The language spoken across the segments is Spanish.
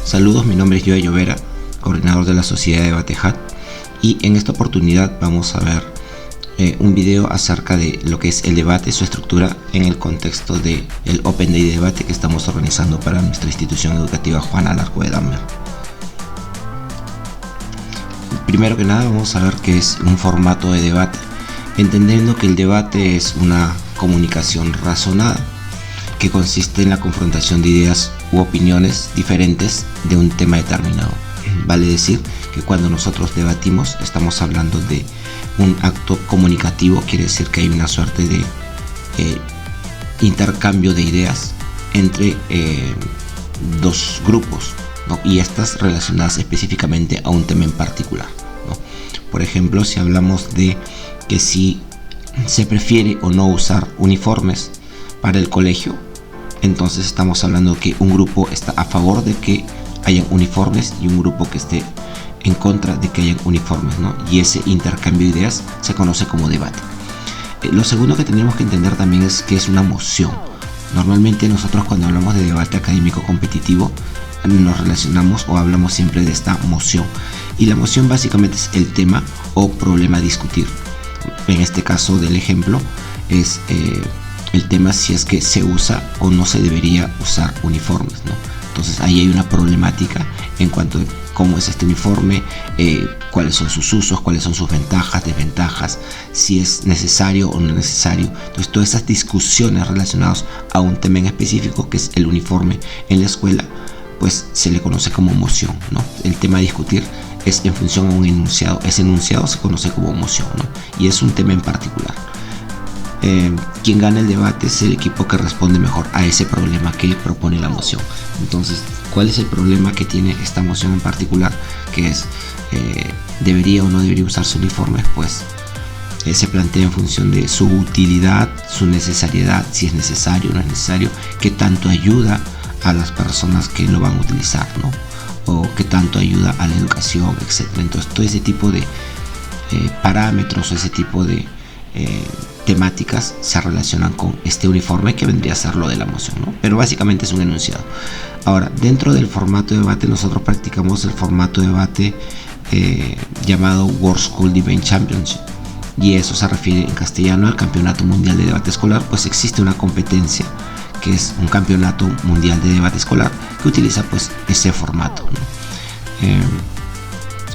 Saludos, mi nombre es Joe Llovera, coordinador de la Sociedad de Debate HAT, y en esta oportunidad vamos a ver un video acerca de lo que es el debate, su estructura en el contexto del Open Day de debate que estamos organizando para nuestra institución educativa Juan Alarco de Dahmer. Primero que nada vamos a ver qué es un formato de debate, entendiendo que el debate es una comunicación razonada que consiste en la confrontación de ideas u opiniones diferentes de un tema determinado. Vale decir que cuando nosotros debatimos estamos hablando de un acto comunicativo, quiere decir que hay una suerte de intercambio de ideas entre dos grupos, ¿no? Y estas relacionadas específicamente a un tema en particular, ¿no? Por ejemplo, si hablamos de que si se prefiere o no usar uniformes para el colegio, entonces estamos hablando que un grupo está a favor de que hayan uniformes y un grupo que esté en contra de que hayan uniformes, ¿no? Y ese intercambio de ideas se conoce como debate. Lo segundo que tenemos que entender también es que es una moción. Normalmente nosotros cuando hablamos de debate académico competitivo nos relacionamos o hablamos siempre de esta moción, y la moción básicamente es el tema o problema a discutir. En este caso del ejemplo es el tema si es que se usa o no se debería usar uniformes, ¿no? Entonces ahí hay una problemática en cuanto a cómo es este uniforme, cuáles son sus usos, cuáles son sus ventajas, desventajas, si es necesario o no necesario. Entonces todas esas discusiones relacionadas a un tema en específico, que es el uniforme en la escuela, pues se le conoce como moción, ¿no? El tema a discutir es en función a un enunciado. Ese enunciado se conoce como moción, ¿no? Y es un tema en particular. Quien gana el debate es el equipo que responde mejor a ese problema que propone la moción. Entonces, ¿cuál es el problema que tiene esta moción en particular? Que es, ¿debería o no debería usarse uniformes? Pues se plantea en función de su utilidad, su necesariedad, si es necesario o no es necesario, qué tanto ayuda a las personas que lo van a utilizar, ¿no? O qué tanto ayuda a la educación, etc. Entonces, todo ese tipo de parámetros, ese tipo de temáticas se relacionan con este uniforme que vendría a ser lo de la moción, ¿no? Pero básicamente es un enunciado. Ahora, dentro del formato de debate nosotros practicamos el formato de debate llamado World School Debate Championship, y eso se refiere en castellano al Campeonato Mundial de Debate Escolar. Pues existe una competencia que es un Campeonato Mundial de Debate Escolar que utiliza pues ese formato, ¿no?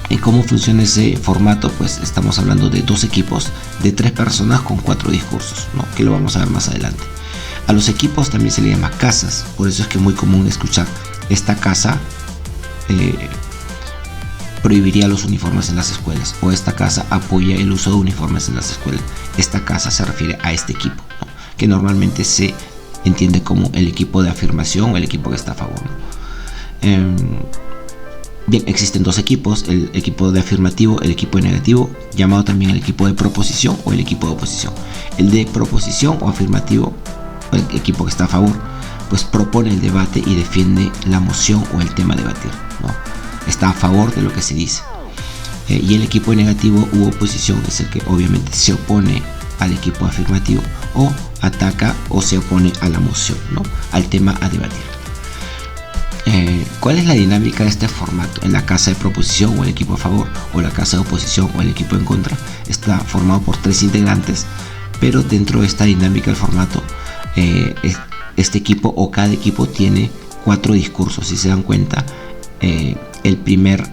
¿Y cómo funciona ese formato? Pues estamos hablando de dos equipos de 3 personas con 4 discursos, ¿no? Que lo vamos a ver más adelante. A los equipos también se le llama casas, por eso es que es muy común escuchar esta casa prohibiría los uniformes en las escuelas, o esta casa apoya el uso de uniformes en las escuelas. Esta casa se refiere a este equipo, ¿no? Que normalmente se entiende como el equipo de afirmación o el equipo que está a favor, ¿no? Bien, existen dos equipos, el equipo de afirmativo, el equipo de negativo, llamado también el equipo de proposición o el equipo de oposición. El de proposición o afirmativo, el equipo que está a favor, pues propone el debate y defiende la moción o el tema a debatir, ¿no? Está a favor de lo que se dice. Y el equipo de negativo u oposición es el que obviamente se opone al equipo afirmativo o ataca o se opone a la moción, ¿no? Al tema a debatir. ¿Cuál es la dinámica de este formato? En la casa de proposición o el equipo a favor, o la casa de oposición o el equipo en contra, está formado por 3 integrantes, pero dentro de esta dinámica del formato, este equipo o cada equipo tiene 4 discursos. Si se dan cuenta, el primer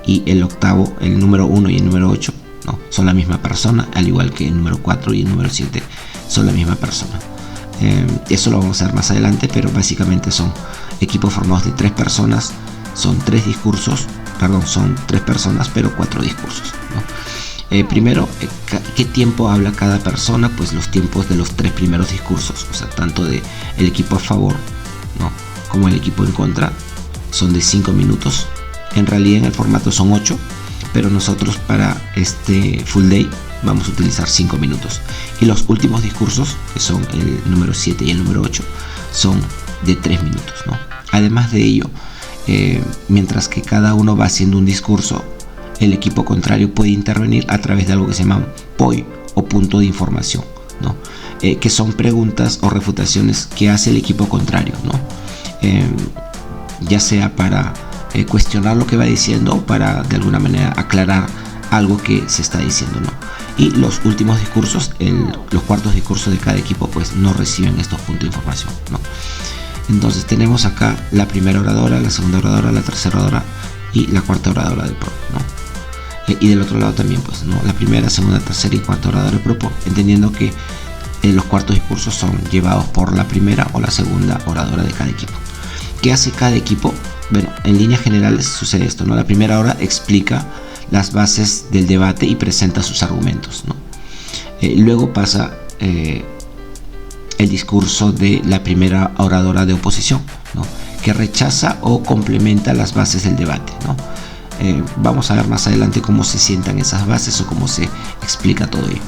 y el octavo, el número 1 y el número 8, ¿no? Son la misma persona, al igual que el número 4 y el número 7 son la misma persona. Eso lo vamos a ver más adelante, pero básicamente son equipos formados de 3 personas, son 3 discursos, perdón, son 3 personas pero 4 discursos, ¿no? Primero, ¿qué tiempo habla cada persona? Pues los tiempos de los 3 primeros discursos, o sea, tanto de el equipo a favor, ¿no?, como el equipo en contra, son de 5 minutos. En realidad en el formato son 8, pero nosotros para este full day vamos a utilizar 5 minutos. Y los últimos discursos, que son el número 7 y el número 8, son de 3 minutos, ¿no? Además de ello, mientras que cada uno va haciendo un discurso, el equipo contrario puede intervenir a través de algo que se llama POI o punto de información, ¿no? Que son preguntas o refutaciones que hace el equipo contrario, ¿no? Ya sea para cuestionar lo que va diciendo para de alguna manera aclarar algo que se está diciendo, ¿no? Y los últimos discursos, los cuartos discursos de cada equipo, pues no reciben estos puntos de información, ¿no? Entonces tenemos acá la primera oradora, la segunda oradora, la tercera oradora y la cuarta oradora del PRO, ¿no? Y del otro lado también, pues, ¿no? La primera, segunda, tercera y cuarta oradora del PRO, entendiendo que los cuartos discursos son llevados por la primera o la segunda oradora de cada equipo. ¿Qué hace cada equipo? Bueno, en líneas generales sucede esto, ¿no? La primera hora explica las bases del debate y presenta sus argumentos, ¿no? Luego pasa el discurso de la primera oradora de oposición, ¿no? Que rechaza o complementa las bases del debate, ¿no? Vamos a ver más adelante cómo se sientan esas bases o cómo se explica todo ello.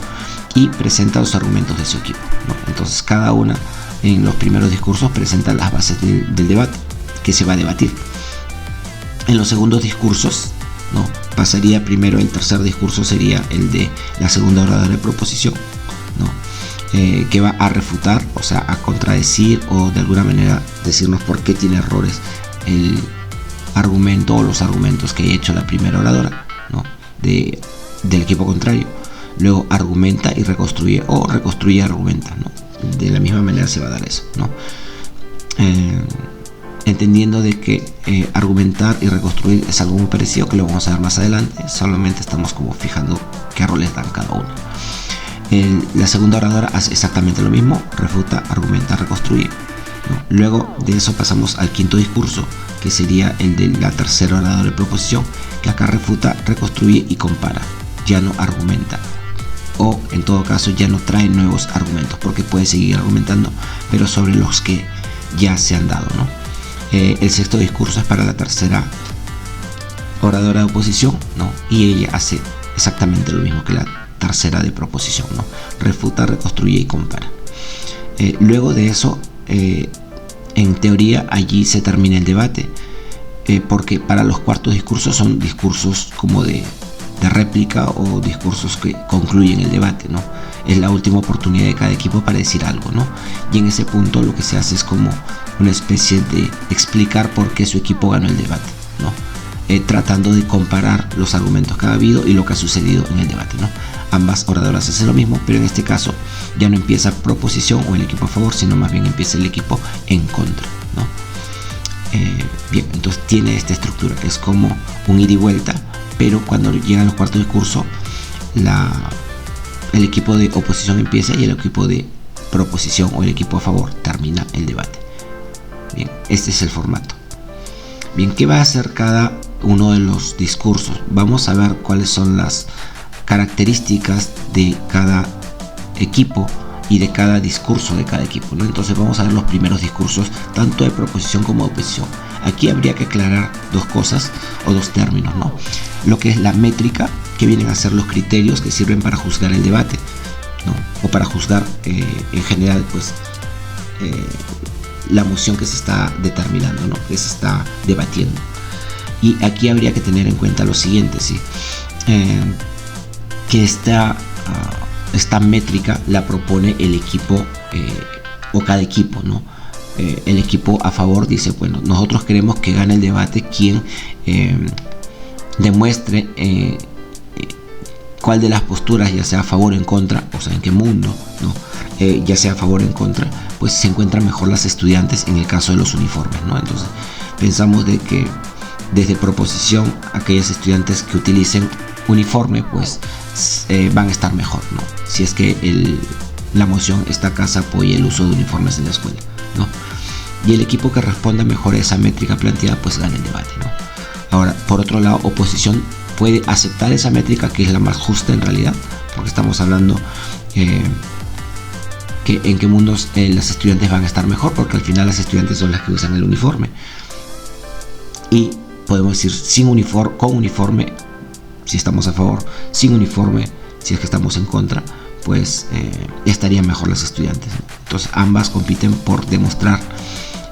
Y presenta los argumentos de su equipo, ¿no? Entonces cada una en los primeros discursos presenta las bases del debate que se va a debatir. En los segundos discursos, ¿no? Pasaría primero, el tercer discurso sería el de la segunda oradora de proposición, ¿no? Que va a refutar, o sea, a contradecir o de alguna manera decirnos por qué tiene errores el argumento o los argumentos que ha hecho la primera oradora, ¿no? Del equipo contrario. Luego argumenta y reconstruye, o reconstruye y argumenta, ¿no? De la misma manera se va a dar eso, ¿no? Entendiendo de que argumentar y reconstruir es algo muy parecido, que lo vamos a ver más adelante, solamente estamos como fijando qué roles dan cada uno. La segunda oradora hace exactamente lo mismo, refuta, argumenta, reconstruye, ¿no? Luego de eso pasamos al quinto discurso, que sería el de la tercera oradora de proposición, que acá refuta, reconstruye y compara, ya no argumenta, o en todo caso ya no trae nuevos argumentos, porque puede seguir argumentando, pero sobre los que ya se han dado, ¿no? El sexto discurso es para la tercera oradora de oposición, ¿no? Y ella hace exactamente lo mismo que la tercera de proposición, ¿no? Refuta, reconstruye y compara. Luego de eso, en teoría allí se termina el debate, porque para los cuartos discursos son discursos como de réplica o discursos que concluyen el debate, ¿no? Es la última oportunidad de cada equipo para decir algo, ¿no? Y en ese punto lo que se hace es como una especie de explicar por qué su equipo ganó el debate, ¿no? Tratando de comparar los argumentos que ha habido y lo que ha sucedido en el debate, ¿no? Ambas oradoras hacen lo mismo, pero en este caso ya no empieza proposición o el equipo a favor, sino más bien empieza el equipo en contra, ¿no? Bien, entonces tiene esta estructura, es como un ida y vuelta, pero cuando llegan los cuartos de curso, el equipo de oposición empieza y el equipo de proposición o el equipo a favor termina el debate. Bien, este es el formato. Bien, ¿qué va a hacer cada uno de los discursos? Vamos a ver cuáles son las características de cada equipo y de cada discurso de cada equipo, ¿no? Entonces vamos a ver los primeros discursos, tanto de proposición como de oposición. Aquí habría que aclarar dos cosas o dos términos, ¿no? Lo que es la métrica, que vienen a ser los criterios que sirven para juzgar el debate, ¿no? O para juzgar en general, pues, la moción que se está determinando, ¿no? Que se está debatiendo. Y aquí habría que tener en cuenta lo siguiente, ¿sí? Que esta métrica la propone el equipo o cada equipo, ¿no? El equipo a favor dice, bueno, nosotros queremos que gane el debate quien demuestre cuál de las posturas, ya sea a favor o en contra, o sea, en qué mundo, ¿no? Ya sea a favor o en contra, pues se encuentran mejor las estudiantes en el caso de los uniformes, ¿no? Entonces pensamos de que desde proposición, aquellos estudiantes que utilicen uniforme, pues van a estar mejor, ¿no? Si es que la moción, esta casa apoya el uso de uniformes en la escuela, ¿no? Y el equipo que responda mejor a esa métrica planteada, pues gana el debate, ¿no? Ahora, por otro lado, oposición puede aceptar esa métrica, que es la más justa en realidad, porque estamos hablando que en qué mundos las estudiantes van a estar mejor, porque al final las estudiantes son las que usan el uniforme. Y podemos decir sin uniforme, con uniforme, si estamos a favor, sin uniforme, si es que estamos en contra, pues estarían mejor las estudiantes, ¿no? Entonces ambas compiten por demostrar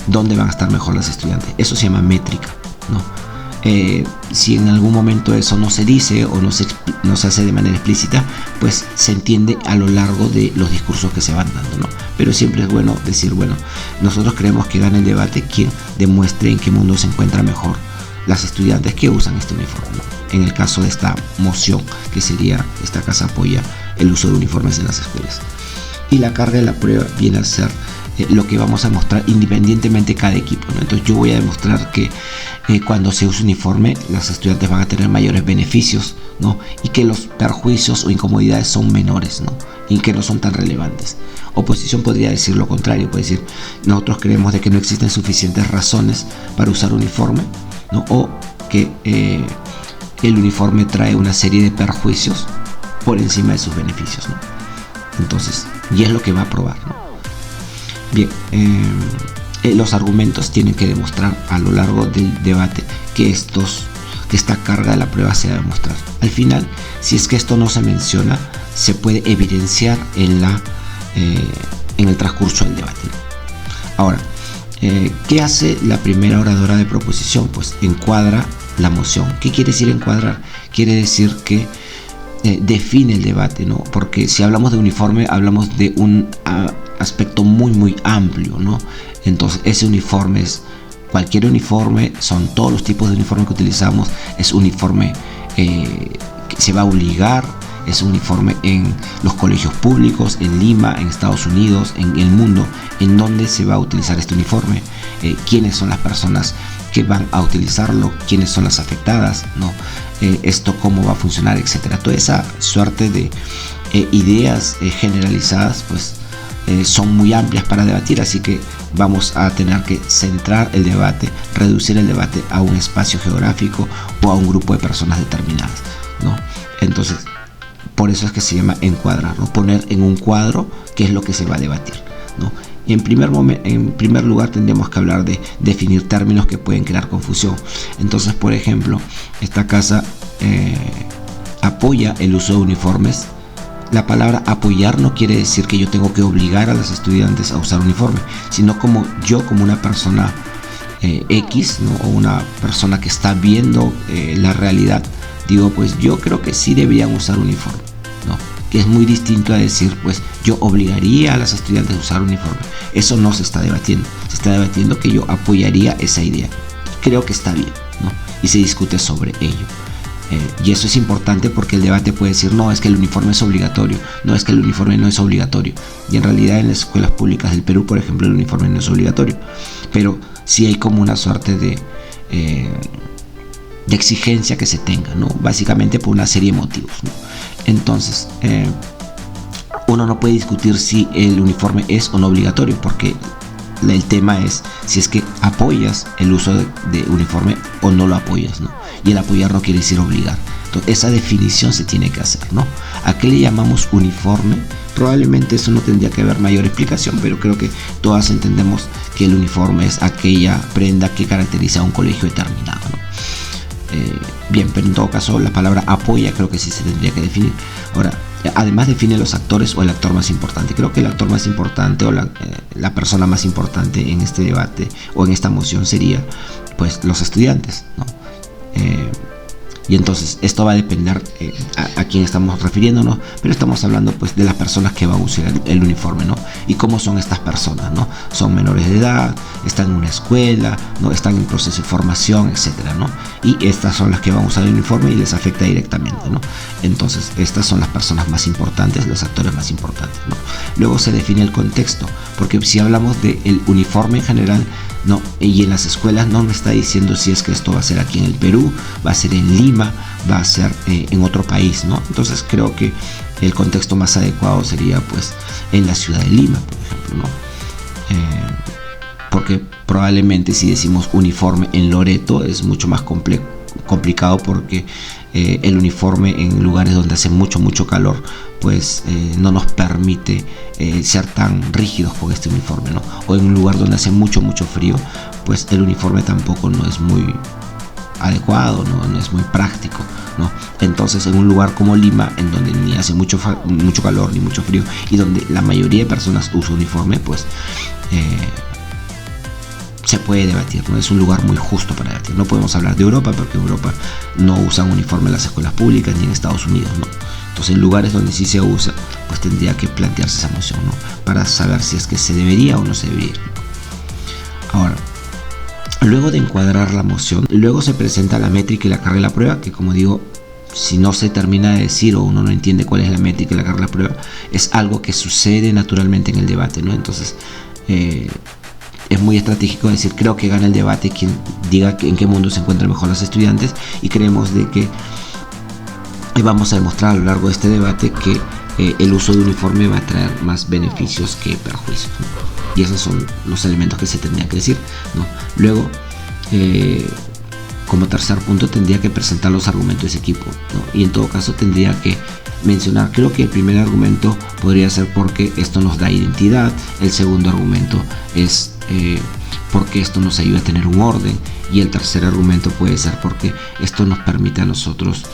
dónde van a estar mejor las estudiantes. Eso se llama métrica, ¿no? Si en algún momento eso no se dice o no se hace de manera explícita, pues se entiende a lo largo de los discursos que se van dando, ¿no? Pero siempre es bueno decir, bueno, nosotros creemos que gana el debate quien demuestre en qué mundo se encuentra mejor las estudiantes que usan este uniforme, ¿no? En el caso de esta moción, que sería, esta casa apoya el uso de uniformes en las escuelas. Y la carga de la prueba viene a ser lo que vamos a mostrar independientemente de cada equipo, ¿no? Entonces yo voy a demostrar que cuando se usa uniforme, los estudiantes van a tener mayores beneficios, ¿no? Y que los perjuicios o incomodidades son menores, ¿no? Y que no son tan relevantes. Oposición podría decir lo contrario, puede decir, nosotros creemos de que no existen suficientes razones para usar uniforme, ¿no? O que el uniforme trae una serie de perjuicios por encima de sus beneficios, ¿no? Entonces, y es lo que va a probar, ¿no? Bien, los argumentos tienen que demostrar a lo largo del debate que esta carga de la prueba se va a demostrar. Al final, si es que esto no se menciona, se puede evidenciar en el transcurso del debate, ¿no? Ahora, ¿qué hace la primera oradora de proposición? Pues encuadra la moción. ¿Qué quiere decir encuadrar? Quiere decir que define el debate, ¿no? Porque si hablamos de uniforme, hablamos de un aspecto muy amplio, ¿no? Entonces ese uniforme es cualquier uniforme, son todos los tipos de uniforme que utilizamos, es uniforme que se va a obligar, es uniforme en los colegios públicos, en Lima, en Estados Unidos, en el mundo, en donde se va a utilizar este uniforme, quiénes son las personas que van a utilizarlo, quiénes son las afectadas, ¿no? Esto cómo va a funcionar, etcétera. Toda esa suerte de ideas generalizadas, pues son muy amplias para debatir, así que vamos a tener que centrar el debate, reducir el debate a un espacio geográfico o a un grupo de personas determinadas, ¿no? Entonces, por eso es que se llama encuadrar, ¿no? Poner en un cuadro qué es lo que se va a debatir, ¿no? Y en primer lugar tendríamos que hablar de definir términos que pueden crear confusión. Entonces, por ejemplo, esta casa apoya el uso de uniformes. La palabra apoyar no quiere decir que yo tengo que obligar a los estudiantes a usar uniforme, sino como una persona X, ¿no? O una persona que está viendo la realidad, digo, pues yo creo que sí deberían usar uniforme, ¿no? Que es muy distinto a decir, pues yo obligaría a los estudiantes a usar uniforme. Eso no se está debatiendo. Se está debatiendo que yo apoyaría esa idea. Creo que está bien, ¿no? Y se discute sobre ello. Y eso es importante porque el debate puede decir, no, es que el uniforme es obligatorio, no, es que el uniforme no es obligatorio. Y en realidad en las escuelas públicas del Perú, por ejemplo, el uniforme no es obligatorio. Pero sí hay como una suerte de exigencia que se tenga, ¿no? Básicamente por una serie de motivos, ¿no? Entonces, uno no puede discutir si el uniforme es o no obligatorio, porque el tema es si es que apoyas el uso de uniforme o no lo apoyas, ¿no? Y el apoyar no quiere decir obligar. Entonces, esa definición se tiene que hacer, ¿no? ¿A qué le llamamos uniforme? Probablemente eso no tendría que haber mayor explicación, pero creo que todas entendemos que el uniforme es aquella prenda que caracteriza a un colegio determinado, ¿no? Bien, pero en todo caso la palabra apoya creo que sí se tendría que definir. Ahora, además define los actores o el actor más importante. Creo que el actor más importante o la persona más importante en este debate o en esta moción sería pues los estudiantes, ¿no? Y entonces esto va a depender a quién estamos refiriéndonos, pero estamos hablando pues de las personas que van a usar el uniforme, ¿no? Y cómo son estas personas, ¿no? Son menores de edad, están en una escuela, ¿no? Están en proceso de formación, etcétera, ¿no? Y estas son las que van a usar el uniforme y les afecta directamente, ¿no? Entonces estas son las personas más importantes, los actores más importantes, ¿no? Luego se define el contexto, porque si hablamos del uniforme en general, no, y en las escuelas no me está diciendo si es que esto va a ser aquí en el Perú, va a ser en Lima, va a ser en otro país, ¿no? Entonces creo que el contexto más adecuado sería pues en la ciudad de Lima, por ejemplo, ¿no? Porque probablemente si decimos uniforme en Loreto es mucho más complicado porque el uniforme en lugares donde hace mucho calor pues no nos permite ser tan rígidos con este uniforme, ¿no? O en un lugar donde hace mucho frío pues el uniforme tampoco no es muy adecuado, no es muy práctico, ¿no? Entonces en un lugar como Lima, en donde ni hace mucho calor ni mucho frío y donde la mayoría de personas usa uniforme, pues se puede debatir, ¿no? Es un lugar muy justo para debatir. No podemos hablar de Europa porque en Europa no usan uniforme en las escuelas públicas ni en Estados Unidos, ¿no? Entonces en lugares donde sí se usa, pues tendría que plantearse esa moción, ¿no? Para saber si es que se debería o no se debería, ¿no? Ahora, Luego de encuadrar la moción, luego se presenta la métrica y la carga de la prueba, que como digo, si no se termina de decir o uno no entiende cuál es la métrica y la carga de la prueba, es algo que sucede naturalmente en el debate, ¿no? Entonces, es muy estratégico decir, creo que gana el debate quien diga en qué mundo se encuentran mejor los estudiantes, y creemos de que vamos a demostrar a lo largo de este debate que el uso de uniforme va a traer más beneficios que perjuicios, ¿no? Y esos son los elementos que se tendrían que decir, ¿no? Luego, como tercer punto, tendría que presentar los argumentos de ese equipo, ¿no? Y en todo caso tendría que mencionar, creo que el primer argumento podría ser porque esto nos da identidad, el segundo argumento es porque esto nos ayuda a tener un orden, y el tercer argumento puede ser porque esto nos permite a nosotros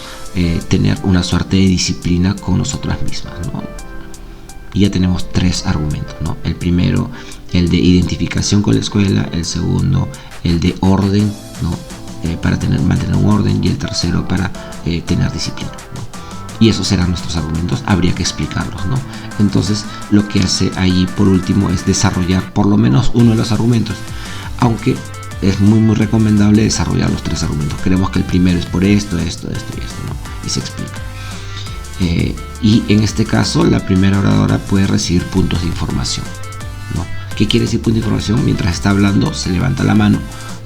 tener una suerte de disciplina con nosotras mismas, ¿no? Y ya tenemos tres argumentos, ¿no? El primero, el de identificación con la escuela; el segundo, el de orden, ¿no? Para mantener un orden; y el tercero, para tener disciplina, ¿no? Y esos serán nuestros argumentos, habría que explicarlos, ¿no? Entonces, lo que hace ahí por último es desarrollar por lo menos uno de los argumentos, aunque es muy recomendable desarrollar los tres argumentos. Creemos que el primero es por esto, esto y esto, ¿no? Y se explica. Y en este caso, la primera oradora puede recibir puntos de información, ¿no? ¿Qué quiere decir punto de información? Mientras está hablando, se levanta la mano,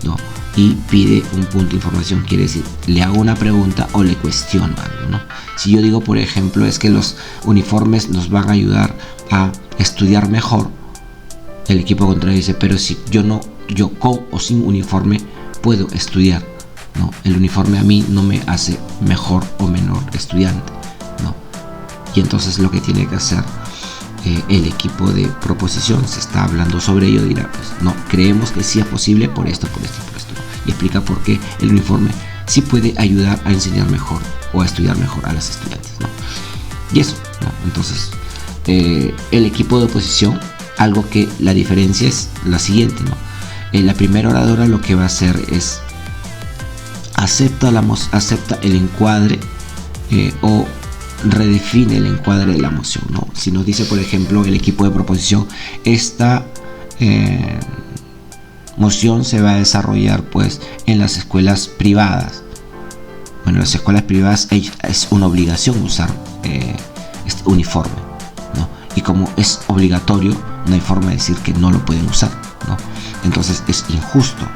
¿no? Y pide un punto de información. Quiere decir, le hago una pregunta o le cuestiono algo, ¿no? Si yo digo, por ejemplo, es que los uniformes nos van a ayudar a estudiar mejor, el equipo contrario dice, pero si yo con o sin uniforme puedo estudiar, ¿no? El uniforme a mí no me hace mejor o menor estudiante, ¿no? Y entonces lo que tiene que hacer el equipo de proposición, se está hablando sobre ello, dirá, pues no, creemos que sí es posible por esto, por esto y por esto, ¿no? Y explica por qué el uniforme sí puede ayudar a enseñar mejor o a estudiar mejor a los estudiantes, ¿no? Y eso, ¿no? Entonces, el equipo de oposición, algo que la diferencia es la siguiente, ¿no? La primera oradora lo que va a hacer es acepta el encuadre o redefine el encuadre de la moción, ¿no? Si nos dice, por ejemplo, el equipo de proposición, esta moción se va a desarrollar pues en las escuelas privadas. Bueno, en las escuelas privadas es una obligación usar este uniforme, ¿no? Y como es obligatorio, no hay forma de decir que no lo pueden usar, ¿no? Entonces es injusto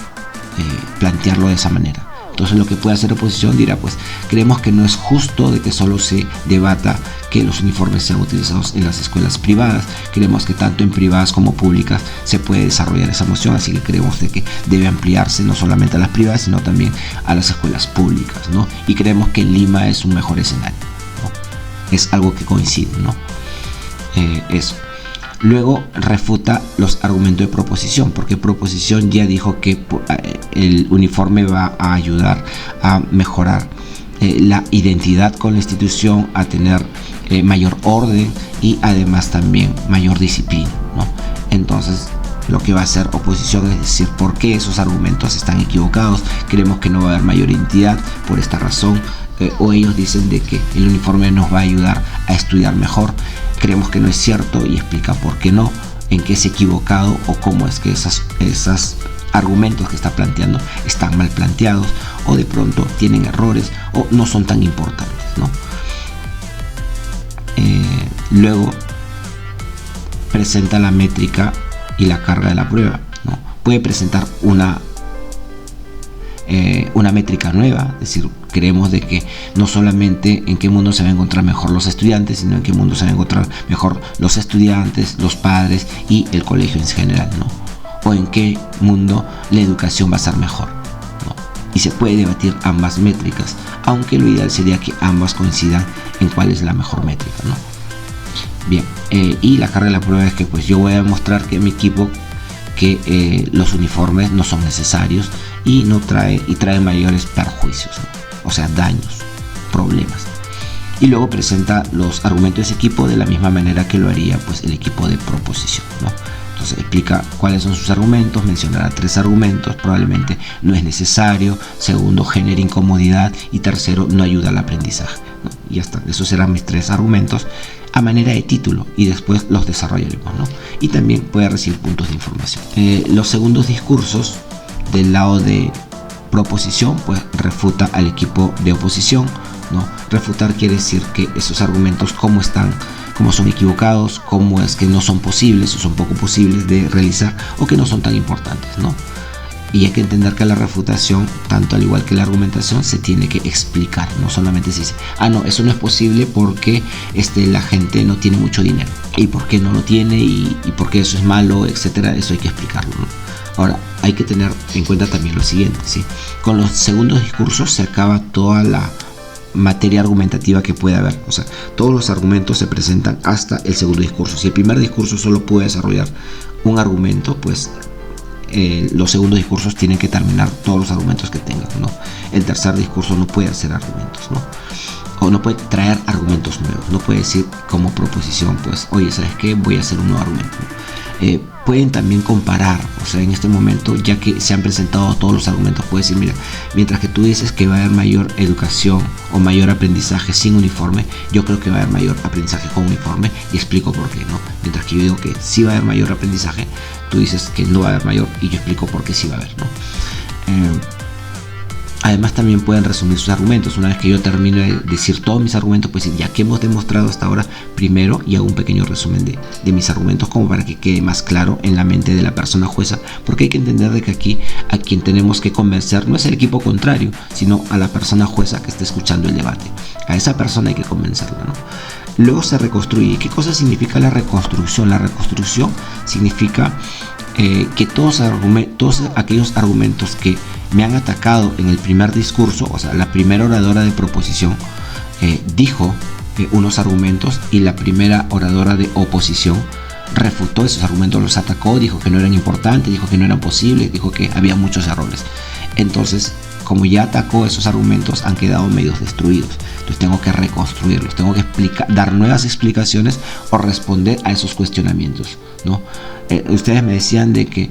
plantearlo de esa manera. Entonces lo que puede hacer oposición dirá, pues creemos que no es justo de que solo se debata que los uniformes sean utilizados en las escuelas privadas. Creemos que tanto en privadas como públicas se puede desarrollar esa moción, así que creemos de que debe ampliarse no solamente a las privadas, sino también a las escuelas públicas, ¿no? Y creemos que Lima es un mejor escenario, ¿no? Es algo que coincide, ¿no? Eso. Luego refuta los argumentos de proposición, porque proposición ya dijo que el uniforme va a ayudar a mejorar la identidad con la institución, a tener mayor orden y además también mayor disciplina, ¿no? Entonces lo que va a hacer oposición es decir por qué esos argumentos están equivocados, creemos que no va a haber mayor identidad por esta razón, o ellos dicen de que el uniforme nos va a ayudar a estudiar mejor, creemos que no es cierto y explica por qué no, en qué es equivocado o cómo es que esos argumentos que está planteando están mal planteados o de pronto tienen errores o no son tan importantes, ¿no? Luego presenta la métrica y la carga de la prueba, ¿no? Puede presentar una métrica nueva, es decir, creemos de que no solamente en qué mundo se van a encontrar mejor los estudiantes, sino en qué mundo se van a encontrar mejor los estudiantes, los padres y el colegio en general, ¿no? O en qué mundo la educación va a ser mejor, ¿no? Y se puede debatir ambas métricas, aunque lo ideal sería que ambas coincidan en cuál es la mejor métrica, ¿no? Bien, y la carga de la prueba es que pues yo voy a demostrar que mi equipo que los uniformes no son necesarios y trae mayores perjuicios, ¿no? O sea, daños, problemas. Y luego presenta los argumentos de ese equipo de la misma manera que lo haría pues el equipo de proposición, ¿no? Entonces explica cuáles son sus argumentos, mencionará 3 argumentos, probablemente no es necesario, segundo, genera incomodidad y tercero, no ayuda al aprendizaje, ¿no? Y ya está, esos serán mis 3 argumentos a manera de título y después los desarrollaremos, ¿no? Y también puede recibir puntos de información. Los segundos discursos del lado de proposición, pues refuta al equipo de oposición, ¿no? Refutar quiere decir que esos argumentos cómo son equivocados, cómo es que no son posibles o son poco posibles de realizar o que no son tan importantes, ¿no? Y hay que entender que la refutación, tanto al igual que la argumentación, se tiene que explicar. No solamente se dice, no, eso no es posible porque la gente no tiene mucho dinero. Y por qué no lo tiene y por qué eso es malo, etcétera. Eso hay que explicarlo, ¿no? Ahora, hay que tener en cuenta también lo siguiente, ¿sí? Con los segundos discursos se acaba toda la materia argumentativa que puede haber. O sea, todos los argumentos se presentan hasta el segundo discurso. Si el primer discurso solo puede desarrollar un argumento, pues los segundos discursos tienen que terminar todos los argumentos que tengan, ¿no? El tercer discurso no puede hacer argumentos, ¿no? O no puede traer argumentos nuevos. No puede decir como proposición, pues, oye, ¿sabes qué? Voy a hacer un nuevo argumento, ¿no? Pueden también comparar, o sea, en este momento, ya que se han presentado todos los argumentos, puedes decir, mira, mientras que tú dices que va a haber mayor educación o mayor aprendizaje sin uniforme, yo creo que va a haber mayor aprendizaje con uniforme y explico por qué, ¿no? Mientras que yo digo que sí va a haber mayor aprendizaje, tú dices que no va a haber mayor y yo explico por qué sí va a haber, ¿no? Además también pueden resumir sus argumentos. Una vez que yo termino de decir todos mis argumentos, pues ya que hemos demostrado hasta ahora, primero y hago un pequeño resumen de mis argumentos como para que quede más claro en la mente de la persona jueza, porque hay que entender de que aquí a quien tenemos que convencer no es el equipo contrario, sino a la persona jueza que está escuchando el debate. A esa persona hay que convencerla, ¿no? Luego se reconstruye. ¿Qué cosa significa la reconstrucción? La reconstrucción significa que todos aquellos argumentos que me han atacado en el primer discurso, o sea, la primera oradora de proposición dijo unos argumentos y la primera oradora de oposición refutó esos argumentos, los atacó, dijo que no eran importantes, dijo que no eran posibles, dijo que había muchos errores. Entonces, como ya atacó esos argumentos, han quedado medios destruidos. Entonces tengo que reconstruirlos, tengo que dar nuevas explicaciones o responder a esos cuestionamientos, ¿no? Ustedes me decían de que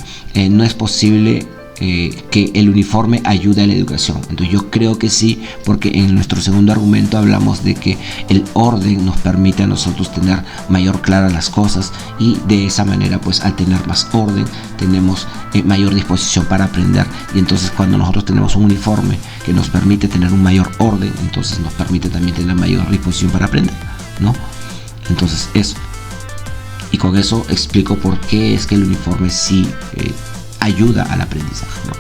no es posible que el uniforme ayude a la educación. Entonces yo creo que sí, porque en nuestro segundo argumento hablamos de que el orden nos permite a nosotros tener mayor claras las cosas y de esa manera, pues al tener más orden tenemos mayor disposición para aprender, y entonces cuando nosotros tenemos un uniforme que nos permite tener un mayor orden, entonces nos permite también tener mayor disposición para aprender, ¿no? Entonces eso, y con eso explico por qué es que el uniforme sí ayuda al aprendizaje, ¿no?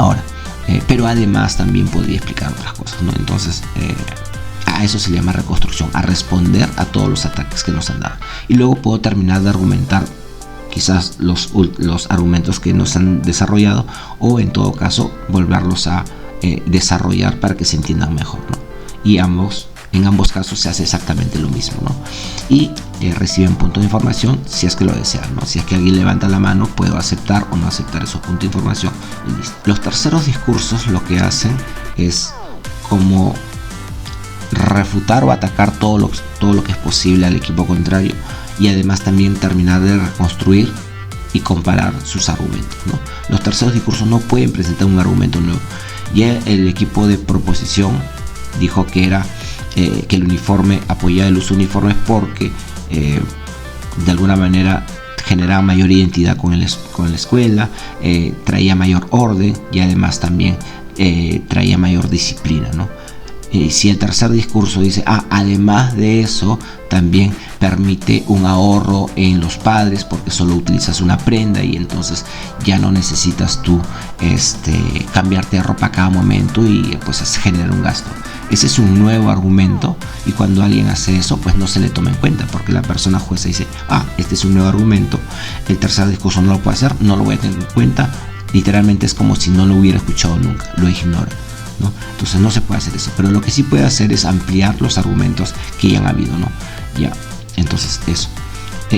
Ahora, pero además también podría explicar otras cosas, ¿no? Entonces, a eso se le llama reconstrucción, a responder a todos los ataques que nos han dado. Y luego puedo terminar de argumentar quizás los argumentos que nos han desarrollado, o en todo caso volverlos a desarrollar para que se entiendan mejor, ¿no? Y en ambos casos se hace exactamente lo mismo, ¿no? Y reciben puntos de información si es que lo desean, ¿no? Si es que alguien levanta la mano, puedo aceptar o no aceptar esos puntos de información y listo. Los terceros discursos lo que hacen es como refutar o atacar todo lo que es posible al equipo contrario, y además también terminar de reconstruir y comparar sus argumentos, ¿no? Los terceros discursos no pueden presentar un argumento nuevo. Ya el equipo de proposición dijo que era que el uniforme, apoyaba el uso de uniformes porque de alguna manera generaba mayor identidad con la escuela, traía mayor orden y además también traía mayor disciplina, ¿no? Si el tercer discurso dice, además de eso, también permite un ahorro en los padres porque solo utilizas una prenda y entonces ya no necesitas tú cambiarte de ropa a cada momento y pues genera un gasto. Ese es un nuevo argumento, y cuando alguien hace eso, pues no se le toma en cuenta, porque la persona jueza dice, este es un nuevo argumento, el tercer discurso no lo puedo hacer, no lo voy a tener en cuenta. Literalmente es como si no lo hubiera escuchado nunca, lo ignora, ¿no? Entonces no se puede hacer eso, pero lo que sí puede hacer es ampliar los argumentos que ya han habido, ¿no? Ya, entonces eso.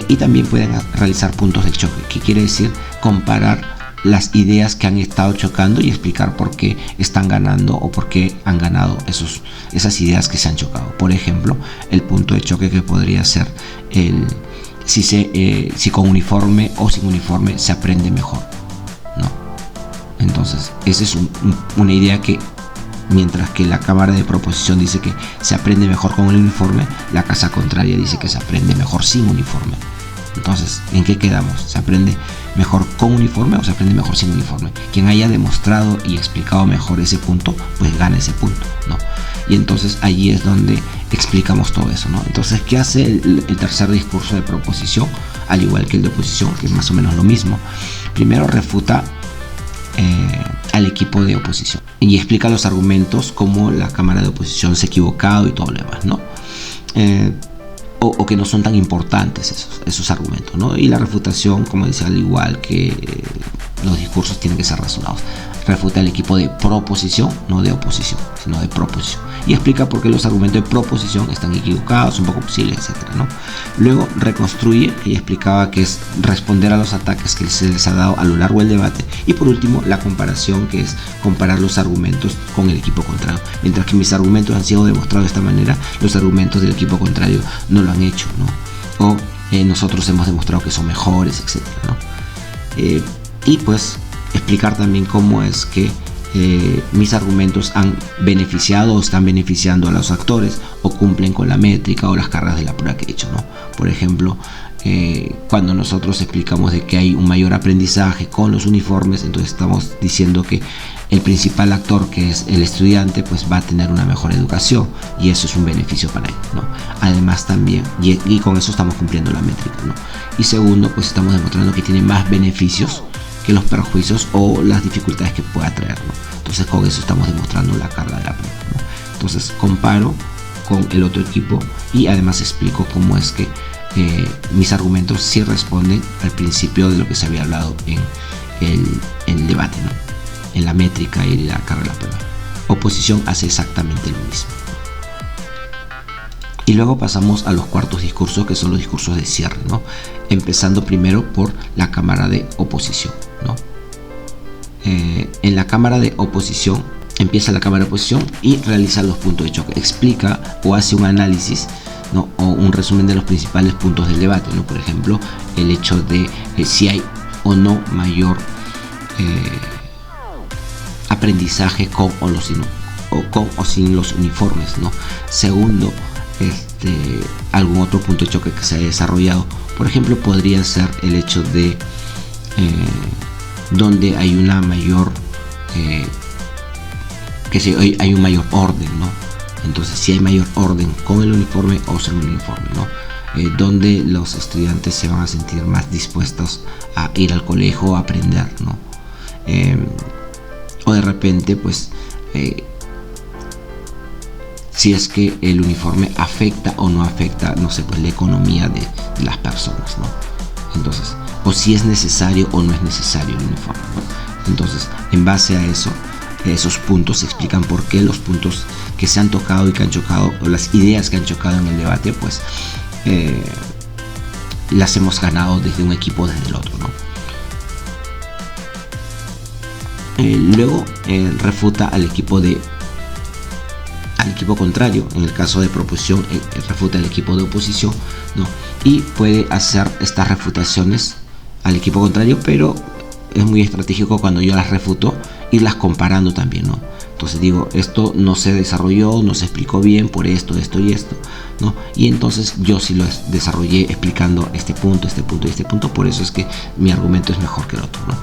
Y también pueden realizar puntos de choque, que quiere decir comparar las ideas que han estado chocando y explicar por qué están ganando o por qué han ganado esas ideas que se han chocado. Por ejemplo, el punto de choque que podría ser si con uniforme o sin uniforme se aprende mejor, ¿no? Entonces, esa es una idea que, mientras que la cámara de proposición dice que se aprende mejor con el uniforme, la casa contraria dice que se aprende mejor sin uniforme. Entonces, ¿en qué quedamos? ¿Se aprende mejor con uniforme o se aprende mejor sin uniforme? Quien haya demostrado y explicado mejor ese punto, pues gana ese punto, ¿no? Y entonces allí es donde explicamos todo eso, ¿no? Entonces, ¿qué hace el tercer discurso de proposición? Al igual que el de oposición, que es más o menos lo mismo. Primero refuta al equipo de oposición y explica los argumentos como la cámara de oposición se ha equivocado y todo lo demás, ¿no? O que no son tan importantes esos argumentos, ¿no? Y la refutación, como dice, al igual que los discursos, tienen que ser razonados. Refuta el equipo de proposición, no de oposición, sino de proposición, y explica por qué los argumentos de proposición están equivocados, un poco posibles, etcétera, ¿no? Luego reconstruye y explicaba que es responder a los ataques que se les ha dado a lo largo del debate. Y por último, la comparación, que es comparar los argumentos con el equipo contrario. Mientras que mis argumentos han sido demostrados de esta manera, los argumentos del equipo contrario no lo han hecho, ¿no? O nosotros hemos demostrado que son mejores, etcétera, ¿no? Y pues explicar también cómo es que mis argumentos han beneficiado o están beneficiando a los actores, o cumplen con la métrica o las cargas de la prueba que he hecho, ¿no? Por ejemplo, cuando nosotros explicamos de que hay un mayor aprendizaje con los uniformes, entonces estamos diciendo que el principal actor, que es el estudiante, pues va a tener una mejor educación, y eso es un beneficio para él, ¿no? Además también, y con eso estamos cumpliendo la métrica, ¿no? Y segundo, pues estamos demostrando que tiene más beneficios que los perjuicios o las dificultades que pueda traer, ¿no? Entonces con eso estamos demostrando la carga de la prueba, ¿no? Entonces comparo con el otro equipo y además explico cómo es que mis argumentos sí responden al principio de lo que se había hablado en el debate, ¿no? En la métrica y la carga de la prueba. Oposición hace exactamente lo mismo. Y luego pasamos a los cuartos discursos, que son los discursos de cierre, ¿no? Empezando primero por la cámara de oposición, ¿no? En la cámara de oposición, empieza la cámara de oposición y realiza los puntos de choque. Explica o hace un análisis, ¿no? O un resumen de los principales puntos del debate, ¿no? Por ejemplo, el hecho de si hay o no mayor aprendizaje con o sin los uniformes, ¿no? Segundo, algún otro punto de choque que se haya desarrollado. Por ejemplo, podría ser el hecho de donde hay una mayor hay un mayor orden, ¿no? Entonces, si hay mayor orden con el uniforme o sin el uniforme, ¿no? Donde los estudiantes se van a sentir más dispuestos a ir al colegio a aprender, ¿no? O de repente, pues si es que el uniforme afecta o no afecta, no sé, pues la economía de las personas, ¿no? Entonces, o si es necesario o no es necesario el uniforme, ¿no? Entonces, en base a eso, esos puntos se explican por qué los puntos que se han tocado y que han chocado, o las ideas que han chocado en el debate, pues las hemos ganado desde un equipo o desde el otro, ¿no? Luego refuta al equipo contrario. En el caso de proposición, refuta al equipo de oposición, ¿no? Y puede hacer estas refutaciones al equipo contrario, pero es muy estratégico cuando yo las refuto irlas comparando también, ¿no? Entonces digo, esto no se desarrolló, no se explicó bien por esto y esto, ¿no? Y entonces yo sí lo desarrollé explicando este punto y este punto, por eso es que mi argumento es mejor que el otro, ¿no?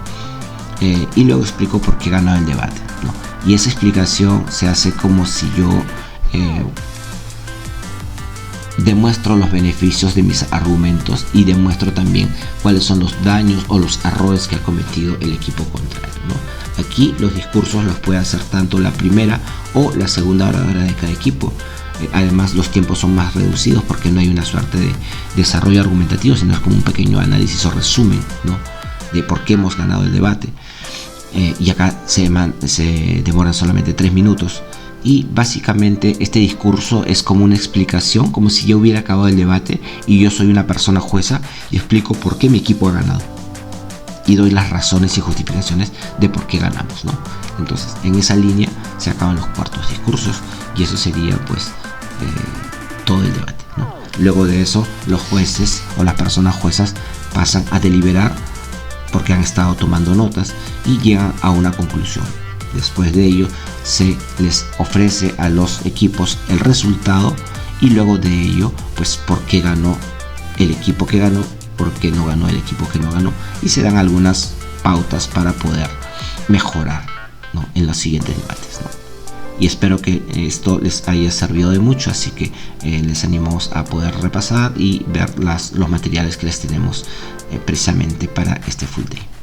Y luego explico por qué ganó el debate, ¿no? Y esa explicación se hace como si yo demuestro los beneficios de mis argumentos y demuestro también cuáles son los daños o los errores que ha cometido el equipo contrario, ¿no? Aquí los discursos los puede hacer tanto la primera o la segunda oradora de cada equipo. Además, los tiempos son más reducidos porque no hay una suerte de desarrollo argumentativo, sino es como un pequeño análisis o resumen, ¿no? De por qué hemos ganado el debate. Y acá se demoran solamente 3 minutos. Y básicamente este discurso es como una explicación, como si yo hubiera acabado el debate y yo soy una persona jueza y explico por qué mi equipo ha ganado. Y doy las razones y justificaciones de por qué ganamos, ¿no? Entonces, en esa línea se acaban los cuartos discursos y eso sería, pues, todo el debate, ¿no? Luego de eso, los jueces o las personas juezas pasan a deliberar porque han estado tomando notas y llegan a una conclusión. Después de ello, se les ofrece a los equipos el resultado y luego de ello, pues, por qué ganó el equipo que ganó por qué no ganó el equipo que no ganó, y se dan algunas pautas para poder mejorar, ¿no?, en los siguientes debates, ¿no? Y espero que esto les haya servido de mucho, así que les animamos a poder repasar y ver los materiales que les tenemos precisamente para este Full Day.